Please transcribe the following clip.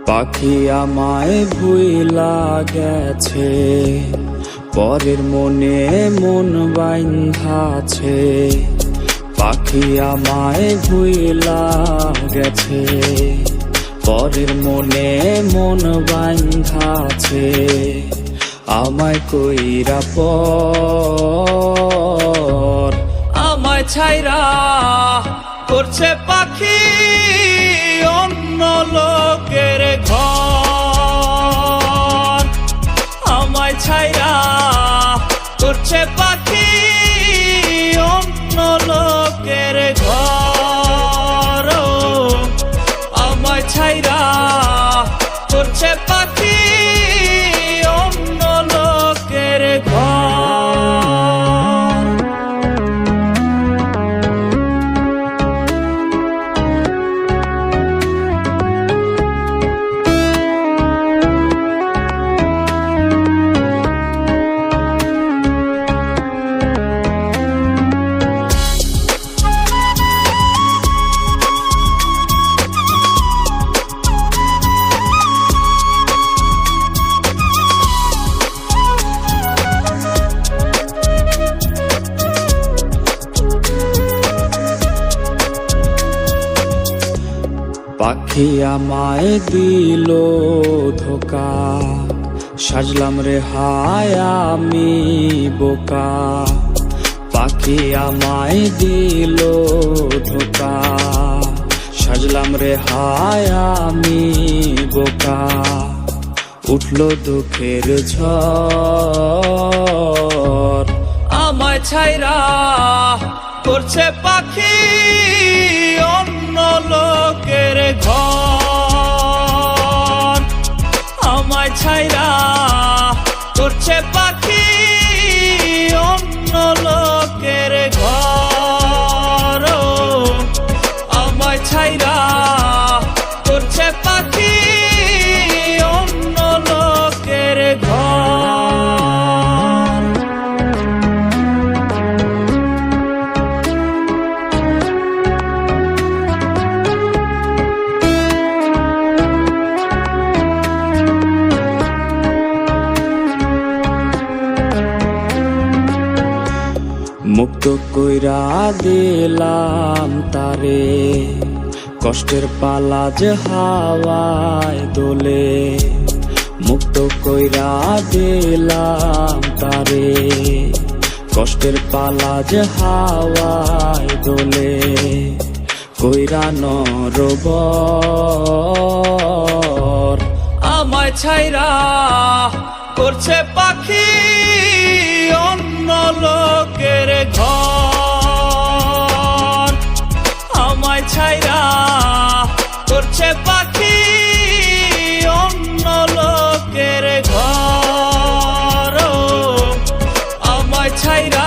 পাখি আমায় ভুইলা গেছে, পরের মনে মন বাইন্ধাছে। পাখি আমায় ভুইলা গেছে, পরের মনে মন বাইন্ধাছে। আমায় কইরা পর আমায় ছাইরা করছে পাখি অন্য লোকের ঘর। আমায় ছাইরা করছে পাখি অন্য লোকের ঘর। আমায় ছাইরা করছে পাখি অন্য লোকের ঘর। পাখি আমায় দিল ধোকা, সাজলাম রে হায় আমি বোকা। পাখি আমায় দিল ধোকা, সাজলাম রে হায় আমি বোকা। উঠল দুঃখের ঝড়, আমায় ছাইরা করছে পাখি অন্য লোকের ঘর। আমায় ছাইরা করছে পাখি অন্য লোকের ঘর। আমায় ছাইরা করছে পাখি অন্য লোকের ঘর। মুক্ত কইরা দিলাম তারে, কষ্টের পালা যে হাওয়ায় দোলে। মুক্ত কইরা দিলাম তারে, কষ্টের পালা যে হাওয়ায় দোলে। কইরা নরবর আমায় ছাইরা করছে পাখি অন্য লোকের ঘর। আমায় ছাইরা করছে পাখি অন্য লোকের ঘর। আমায় ছাইরা